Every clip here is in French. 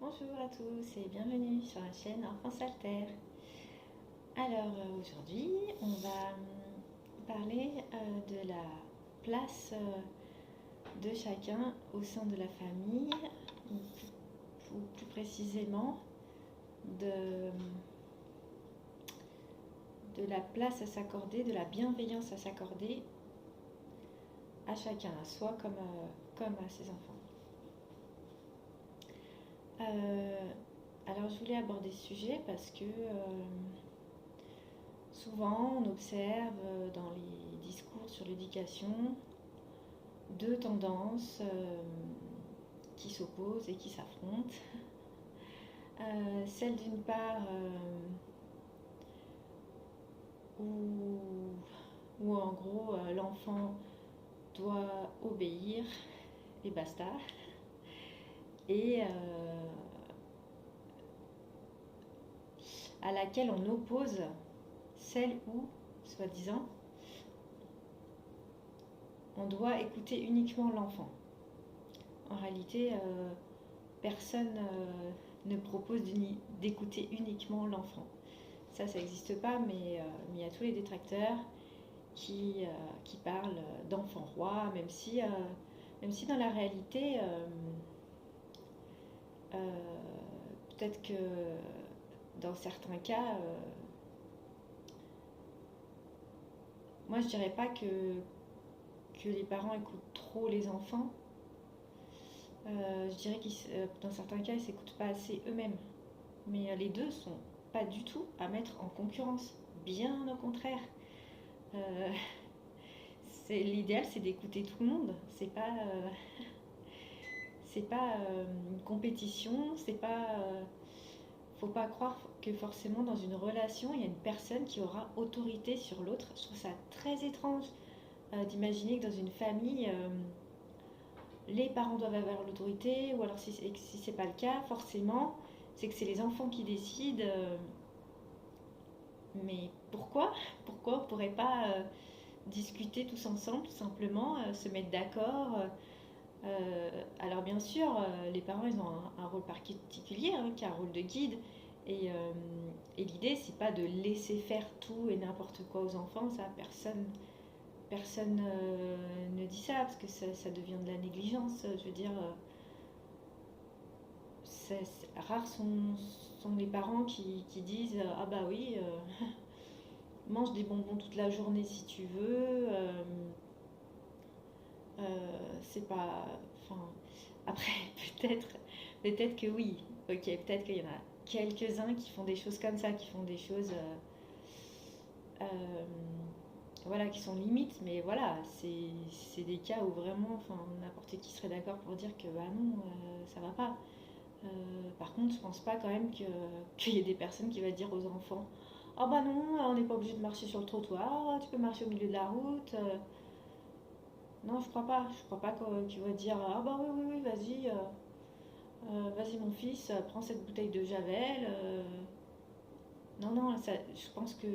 Bonjour à tous et bienvenue sur la chaîne Enfance Alter. Alors aujourd'hui, on va parler de la place de chacun au sein de la famille, ou plus précisément de la place à s'accorder, de la bienveillance à s'accorder à chacun, à soi comme à ses enfants. Alors je voulais aborder ce sujet parce que souvent on observe dans les discours sur l'éducation deux tendances qui s'opposent et qui s'affrontent. Celle d'une part où en gros l'enfant doit obéir et basta, et à laquelle on oppose celle où, soi-disant, on doit écouter uniquement l'enfant. En réalité, personne ne propose d'écouter uniquement l'enfant. Ça n'existe pas, mais il y a tous les détracteurs qui parlent d'enfant roi, même si dans la réalité, peut-être que dans certains cas, moi je dirais pas que les parents écoutent trop les enfants. Je dirais que dans certains cas, ils ne s'écoutent pas assez eux-mêmes. Mais les deux sont pas du tout à mettre en concurrence. Bien au contraire. L'idéal, c'est d'écouter tout le monde. C'est pas une compétition. Faut pas croire que forcément dans une relation, il y a une personne qui aura autorité sur l'autre. Je trouve ça très étrange d'imaginer que dans une famille, les parents doivent avoir l'autorité, ou alors si c'est pas le cas, forcément, c'est que c'est les enfants qui décident. Mais pourquoi on pourrait pas discuter tous ensemble, tout simplement, se mettre d'accord. Alors bien sûr, les parents, ils ont un rôle particulier, hein, qui est un rôle de guide. Et l'idée, c'est pas de laisser faire tout et n'importe quoi aux enfants. Ça, personne ne dit ça, parce que ça devient de la négligence. Je veux dire, rares sont les parents qui disent ah bah oui, mange des bonbons toute la journée si tu veux. C'est pas. Enfin, après, peut-être que oui. Ok, peut-être qu'il y en a quelques-uns qui font des choses comme ça, qui font des choses. Euh, voilà, qui sont limites, mais voilà, c'est des cas où vraiment, enfin, n'importe qui serait d'accord pour dire que bah non, ça va pas. Par contre, je pense pas quand même qu'il y ait des personnes qui vont dire aux enfants oh bah non, on n'est pas obligé de marcher sur le trottoir, tu peux marcher au milieu de la route. Non, je crois pas. Je crois pas qu'il va dire ah bah oui, oui, oui, vas-y, vas-y mon fils, prends cette bouteille de Javel. Non, non, ça, je pense que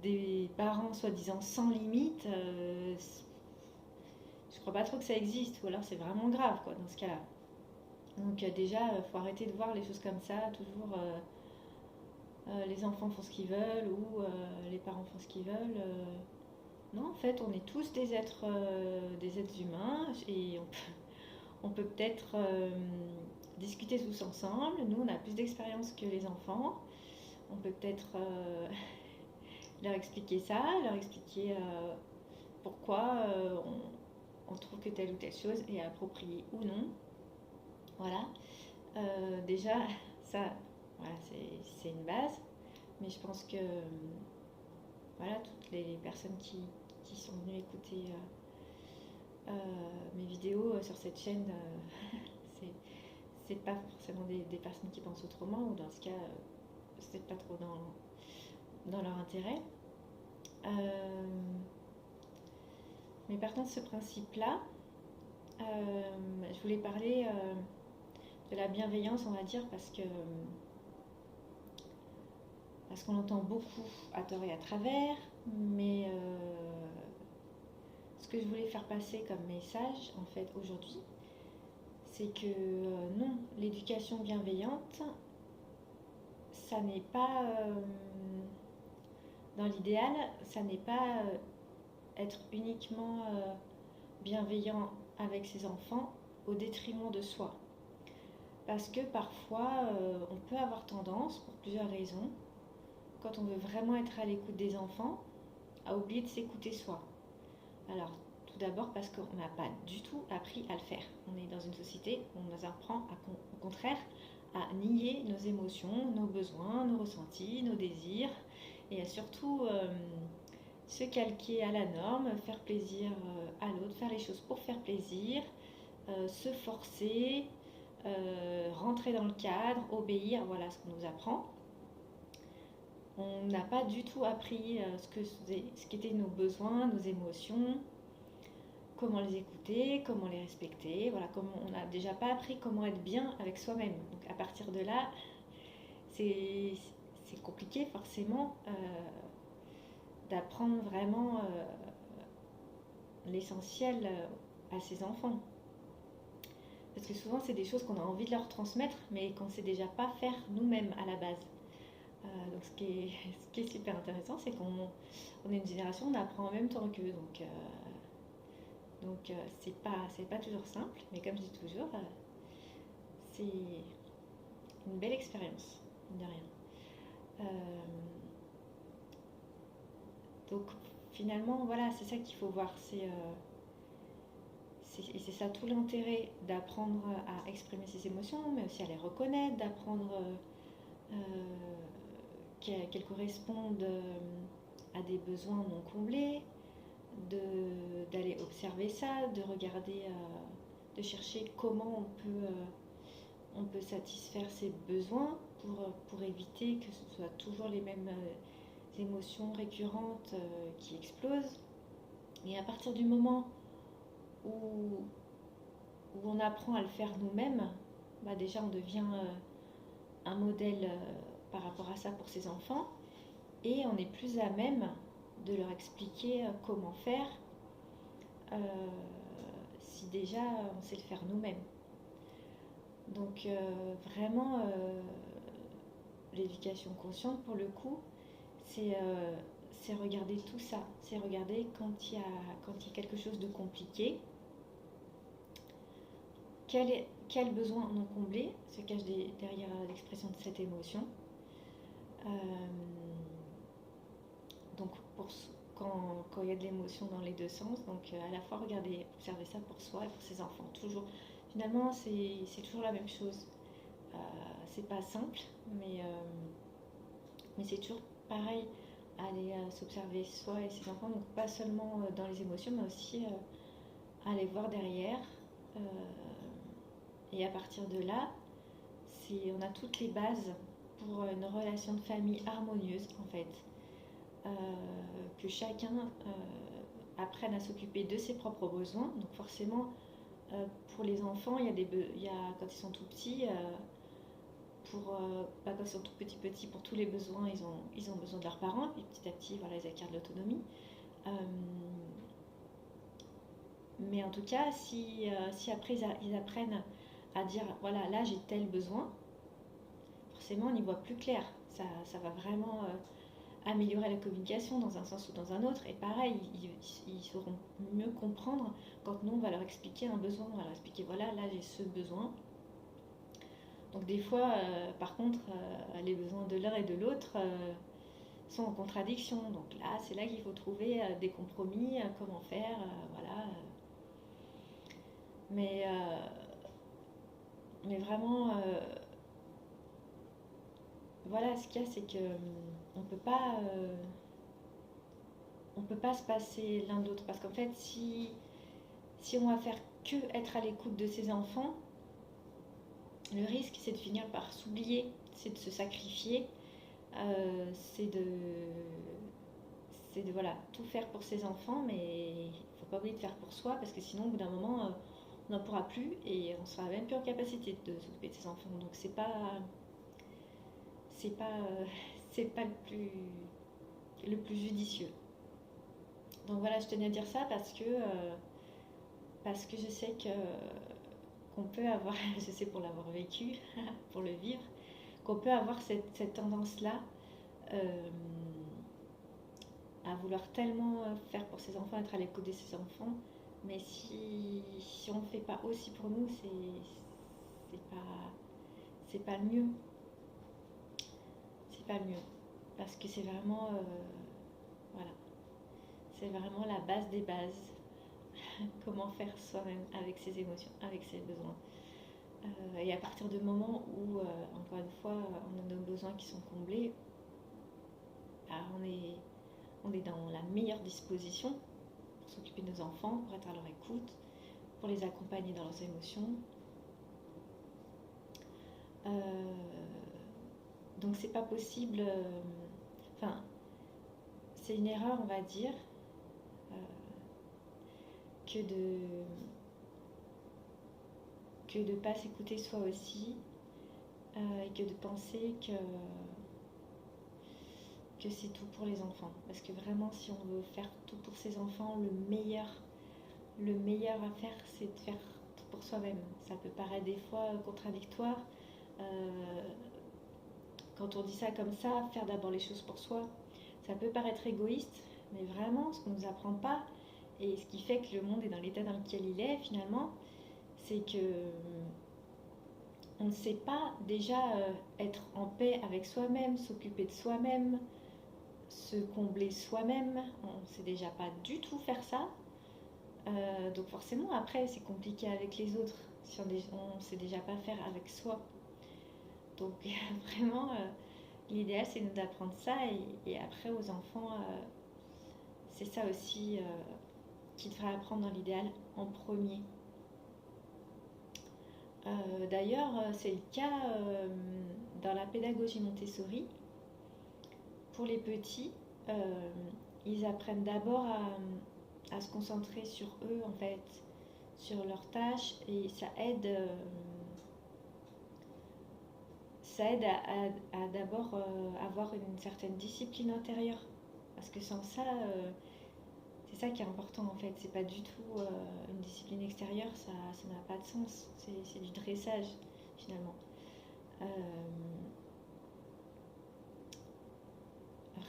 des parents soi-disant sans limite, je crois pas trop que ça existe, ou alors c'est vraiment grave quoi dans ce cas-là. Donc déjà, faut arrêter de voir les choses comme ça, toujours les enfants font ce qu'ils veulent ou les parents font ce qu'ils veulent. Non, en fait, on est tous des êtres humains et on peut peut-être discuter tous ensemble. Nous, on a plus d'expérience que les enfants. On peut peut-être leur expliquer ça, leur expliquer pourquoi on trouve que telle ou telle chose est appropriée ou non. Voilà. Déjà, ça, voilà, c'est une base. Mais je pense que voilà, toutes les personnes qui sont venues écouter mes vidéos sur cette chaîne, c'est pas forcément des personnes qui pensent autrement, ou dans ce cas, c'est pas trop dans leur intérêt. Mais partant de ce principe-là, je voulais parler de la bienveillance, on va dire, parce qu'on entend beaucoup à tort et à travers, mais ce que je voulais faire passer comme message, en fait, aujourd'hui, c'est que non, l'éducation bienveillante, ça n'est pas, dans l'idéal, ça n'est pas être uniquement bienveillant avec ses enfants au détriment de soi. Parce que parfois, on peut avoir tendance, pour plusieurs raisons, quand on veut vraiment être à l'écoute des enfants, à oublier de s'écouter soi. Alors, tout d'abord parce qu'on n'a pas du tout appris à le faire. On est dans une société où on nous apprend au contraire à nier nos émotions, nos besoins, nos ressentis, nos désirs, et à surtout se calquer à la norme, faire plaisir à l'autre, faire les choses pour faire plaisir, se forcer, rentrer dans le cadre, obéir, voilà ce qu'on nous apprend. On n'a pas du tout appris ce qu'étaient nos besoins, nos émotions, comment les écouter, comment les respecter. Voilà, on n'a déjà pas appris comment être bien avec soi-même. Donc à partir de là, c'est compliqué forcément d'apprendre vraiment l'essentiel à ses enfants. Parce que souvent, c'est des choses qu'on a envie de leur transmettre, mais qu'on ne sait déjà pas faire nous-mêmes à la base. Donc ce qui est super intéressant, c'est qu'on est une génération, on apprend en même temps qu'eux. Donc c'est pas toujours simple, mais comme je dis toujours, c'est une belle expérience, mine de rien. Donc finalement, voilà, c'est ça qu'il faut voir. Et c'est ça tout l'intérêt d'apprendre à exprimer ses émotions, mais aussi à les reconnaître, d'apprendre qu'elles correspondent à des besoins non comblés, d'aller observer ça, de regarder, de chercher comment on peut satisfaire ses besoins pour éviter que ce soit toujours les mêmes émotions récurrentes qui explosent. Et à partir du moment où on apprend à le faire nous-mêmes, bah déjà on devient un modèle par rapport à ça pour ses enfants, et on est plus à même de leur expliquer comment faire si déjà on sait le faire nous-mêmes. Donc vraiment l'éducation consciente pour le coup, c'est regarder tout ça, c'est regarder quand il y a quelque chose de compliqué, quel besoin non comblé se cache derrière l'expression de cette émotion. Donc quand il y a de l'émotion dans les deux sens, donc à la fois regarder, observer ça pour soi et pour ses enfants. Toujours, finalement, c'est toujours la même chose. C'est pas simple, mais c'est toujours pareil, aller s'observer soi et ses enfants, donc pas seulement dans les émotions, mais aussi aller voir derrière. Et à partir de là, on a toutes les bases pour une relation de famille harmonieuse, en fait. Que chacun apprenne à s'occuper de ses propres besoins. Donc forcément, pour les enfants, il y a quand ils sont tout petits, quand ils sont tout petits, pour tous les besoins, ils ont besoin de leurs parents. Puis petit à petit, voilà, ils acquièrent de l'autonomie. Mais en tout cas, si après ils apprennent à dire, voilà, là j'ai tel besoin, forcément on y voit plus clair. Ça va vraiment améliorer la communication dans un sens ou dans un autre. Et pareil, ils sauront mieux comprendre quand nous on va leur expliquer un besoin, on va leur expliquer, voilà, là j'ai ce besoin. Donc des fois, par contre, les besoins de l'un et de l'autre sont en contradiction. Donc là, c'est là qu'il faut trouver des compromis, comment faire, voilà. Mais vraiment, voilà, ce qu'il y a, c'est que on peut pas se passer l'un de l'autre, parce qu'en fait, si on va faire que être à l'écoute de ses enfants, le risque, c'est de finir par s'oublier, c'est de se sacrifier, c'est de voilà, tout faire pour ses enfants, mais il ne faut pas oublier de faire pour soi, parce que sinon, au bout d'un moment, on n'en pourra plus et on sera même plus en capacité de s'occuper de ses enfants. Donc c'est pas le plus judicieux. Donc voilà, je tenais à dire ça parce que je sais qu'on peut avoir, je sais pour l'avoir vécu, pour le vivre, qu'on peut avoir cette tendance-là à vouloir tellement faire pour ses enfants, être à l'écoute de ses enfants, mais si on ne fait pas aussi pour nous, c'est pas le mieux. C'est pas le mieux. Parce que c'est vraiment, voilà, c'est vraiment la base des bases. Comment faire soi-même avec ses émotions, avec ses besoins. Et à partir du moment où, encore une fois, on a nos besoins qui sont comblés, bah, on est dans la meilleure disposition pour s'occuper de nos enfants, pour être à leur écoute, pour les accompagner dans leurs émotions. Donc c'est pas possible. Enfin, c'est une erreur, on va dire, que de pas s'écouter soi aussi, et que de penser que c'est tout pour les enfants. Parce que vraiment, si on veut faire tout pour ses enfants, le meilleur à faire, c'est de faire tout pour soi-même. Ça peut paraître des fois contradictoire. Quand on dit ça comme ça, faire d'abord les choses pour soi, ça peut paraître égoïste, mais vraiment, ce qu'on ne nous apprend pas, et ce qui fait que le monde est dans l'état dans lequel il est finalement, c'est que on ne sait pas déjà être en paix avec soi-même, s'occuper de soi-même, se combler soi-même. On ne sait déjà pas du tout faire ça. Donc forcément, après, c'est compliqué avec les autres si on ne sait déjà pas faire avec soi. Donc vraiment, l'idéal, c'est nous d'apprendre ça. Et après, aux enfants, c'est ça aussi qu'il devrait apprendre dans l'idéal en premier. D'ailleurs, c'est le cas dans la pédagogie Montessori. Pour les petits, ils apprennent d'abord à se concentrer sur eux, en fait, sur leurs tâches, et ça aide à d'abord avoir une certaine discipline intérieure. Parce que sans ça, c'est ça qui est important en fait. C'est pas du tout une discipline extérieure, ça n'a pas de sens. C'est du dressage finalement.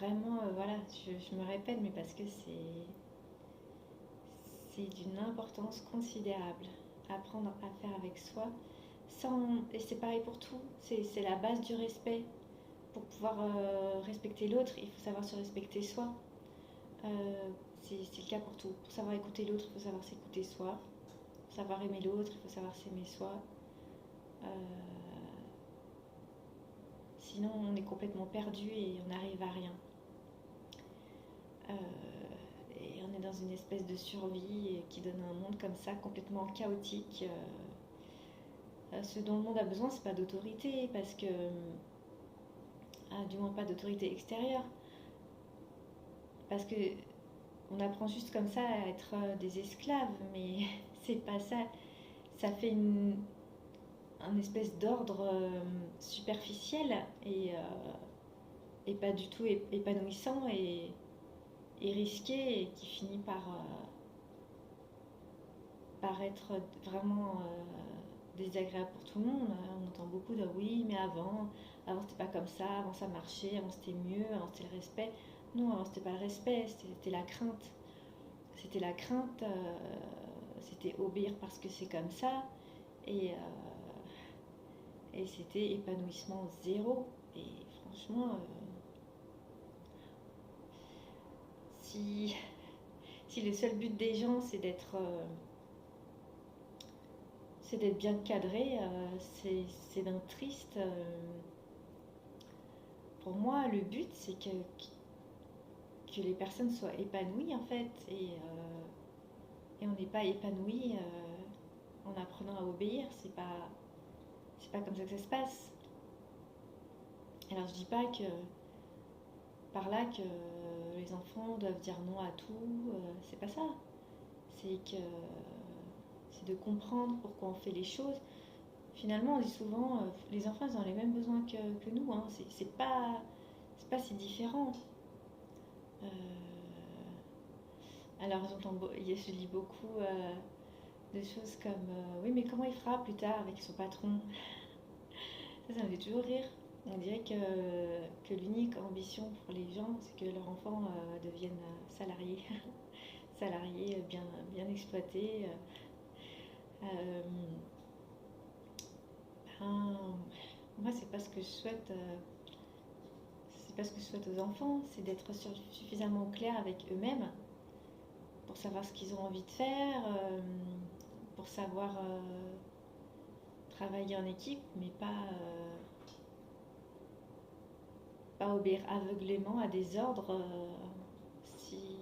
Vraiment, voilà, je me répète, mais parce que c'est d'une importance considérable. Apprendre à faire avec soi. Et c'est pareil pour tout, c'est la base du respect. Pour pouvoir respecter l'autre, il faut savoir se respecter soi. C'est le cas pour tout. Pour savoir écouter l'autre, il faut savoir s'écouter soi. Pour savoir aimer l'autre, il faut savoir s'aimer soi. Sinon, on est complètement perdu et on n'arrive à rien. Et on est dans une espèce de survie qui donne un monde comme ça, complètement chaotique. Ce dont le monde a besoin, c'est pas d'autorité, parce que du moins pas d'autorité extérieure, parce que on apprend juste comme ça à être des esclaves, mais c'est pas ça. Ça fait un espèce d'ordre superficiel et pas du tout épanouissant et risqué, et qui finit par être vraiment désagréable pour tout le monde. On entend beaucoup de oui, mais avant c'était pas comme ça, avant ça marchait, avant c'était mieux, avant c'était le respect. Non, avant c'était pas le respect, c'était la crainte. C'était la crainte, c'était obéir parce que c'est comme ça, et, et c'était épanouissement zéro. Et franchement, si le seul but des gens c'est d'être bien cadré, c'est d'un triste. Pour moi, le but, c'est que les personnes soient épanouies, en fait. Et on n'est pas épanoui en apprenant à obéir. C'est pas comme ça que ça se passe. Alors, je dis pas que par là que les enfants doivent dire non à tout. C'est pas ça. C'est de comprendre pourquoi on fait les choses. Finalement, on dit souvent, les enfants ils ont les mêmes besoins que nous. Hein. C'est pas si différent. Alors je lis beaucoup de Des choses comme oui, mais comment il fera plus tard avec son patron? Ça me fait toujours rire. On dirait que l'unique ambition pour les gens, c'est que leur enfant devienne salarié, salarié bien exploité. Euh, ben, moi, c'est pas ce que je souhaite. C'est pas ce que je souhaite aux enfants, c'est d'être suffisamment clair avec eux-mêmes pour savoir ce qu'ils ont envie de faire, pour savoir travailler en équipe, mais pas obéir aveuglément à des ordres si,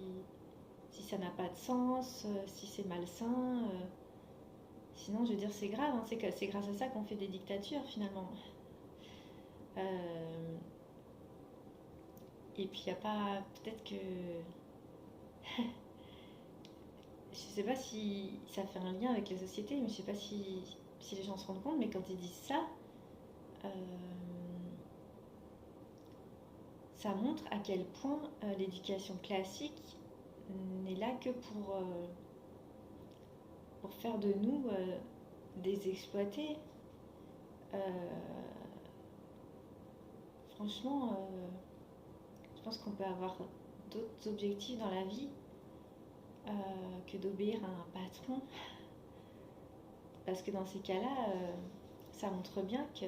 si ça n'a pas de sens, si c'est malsain. Sinon, je veux dire, c'est grave, hein, c'est grâce à ça qu'on fait des dictatures finalement. Euh, et puis, il n'y a pas. Peut-être que. Je sais pas si ça fait un lien avec les sociétés, mais je sais pas si les gens se rendent compte, mais quand ils disent ça, euh, ça montre à quel point l'éducation classique n'est là que pour faire de nous des exploités. Euh, franchement, je pense qu'on peut avoir d'autres objectifs dans la vie euh, que d'obéir à un patron. Parce que dans ces cas-là, ça montre bien que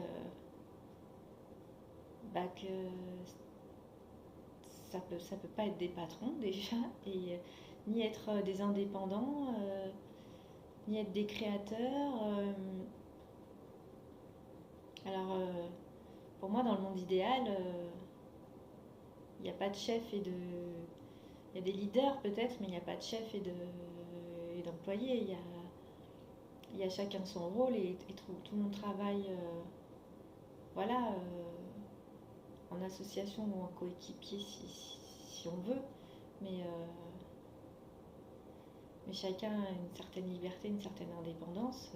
ça peut pas être des patrons déjà, et ni être des indépendants, ni être des créateurs. Alors, pour moi, dans le monde idéal, il n'y a pas de chef et de. Il y a des leaders peut-être, mais il n'y a pas de chef et d'employés. Il y a chacun son rôle et tout le monde travaille voilà, en association ou en coéquipier si on veut. Mais, mais chacun a une certaine liberté, une certaine indépendance,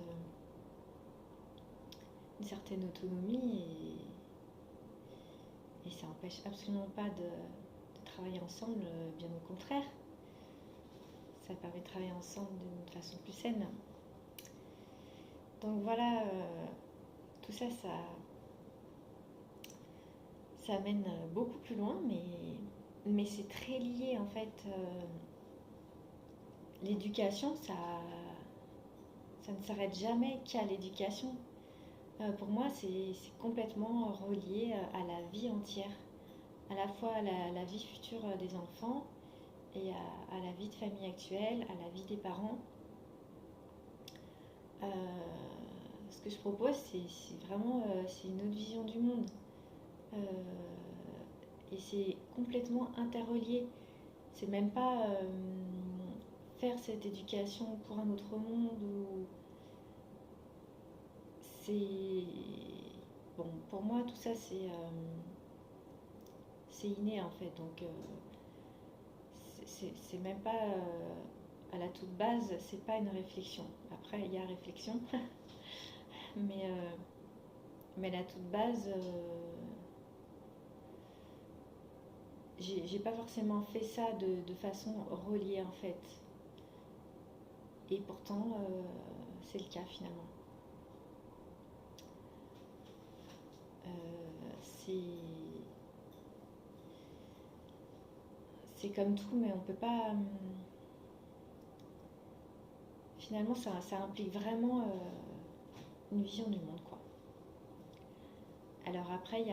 une certaine autonomie et ça n'empêche absolument pas de travailler ensemble, bien au contraire. Ça permet de travailler ensemble d'une façon plus saine. Donc voilà, tout ça, ça amène beaucoup plus loin, mais c'est très lié en fait. L'éducation, ça ne s'arrête jamais qu'à l'éducation. Pour moi, c'est complètement relié à la vie entière, à la fois à la vie future des enfants et à la vie de famille actuelle, à la vie des parents. Euh, ce que je propose, c'est vraiment c'est une autre vision du monde. Euh, et c'est complètement interrelié. C'est même pas faire cette éducation pour un autre monde ou c'est bon pour moi tout ça c'est inné en fait donc c'est même pas à la toute base c'est pas une réflexion après il y a réflexion mais la toute base j'ai pas forcément fait ça de façon reliée en fait et pourtant c'est le cas finalement. C'est comme tout, mais on peut pas. Finalement, ça implique vraiment une vision du monde, quoi. Alors après,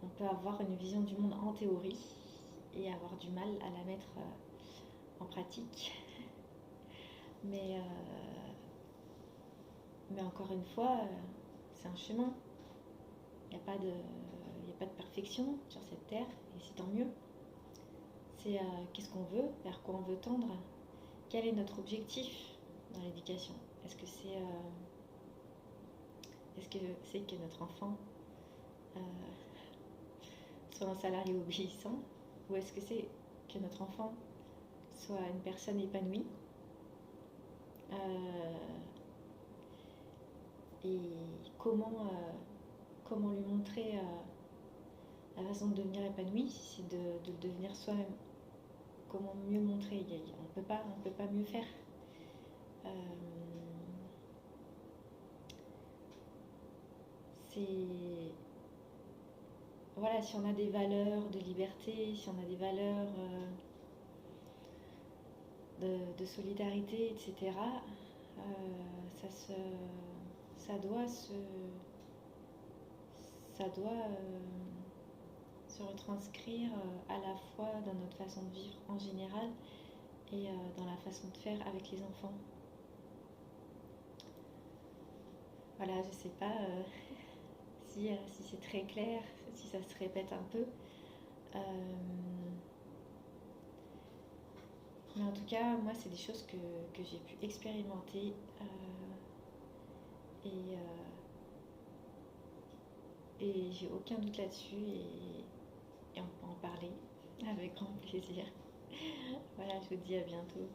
on peut avoir une vision du monde en théorie et avoir du mal à la mettre en pratique. Mais encore une fois, c'est un chemin. Il n'y a pas de perfection sur cette terre, et c'est tant mieux. C'est qu'est-ce qu'on veut, vers quoi on veut tendre, quel est notre objectif dans l'éducation. Est-ce que c'est que notre enfant soit un salarié obéissant, ou est-ce que c'est que notre enfant soit une personne épanouie et comment lui montrer la façon de devenir épanoui, si c'est de le devenir soi-même. Comment mieux montrer, on peut pas mieux faire. Euh, c'est voilà, si on a des valeurs de liberté, si on a des valeurs de solidarité, etc., euh, ça, se, ça doit ça doit se retranscrire à la fois dans notre façon de vivre en général et dans la façon de faire avec les enfants. Voilà, je sais pas si c'est très clair, si ça se répète un peu. Euh, mais en tout cas, moi, c'est des choses que j'ai pu expérimenter et, et j'ai aucun doute là-dessus et on peut en parler avec grand plaisir. Voilà, je vous dis à bientôt.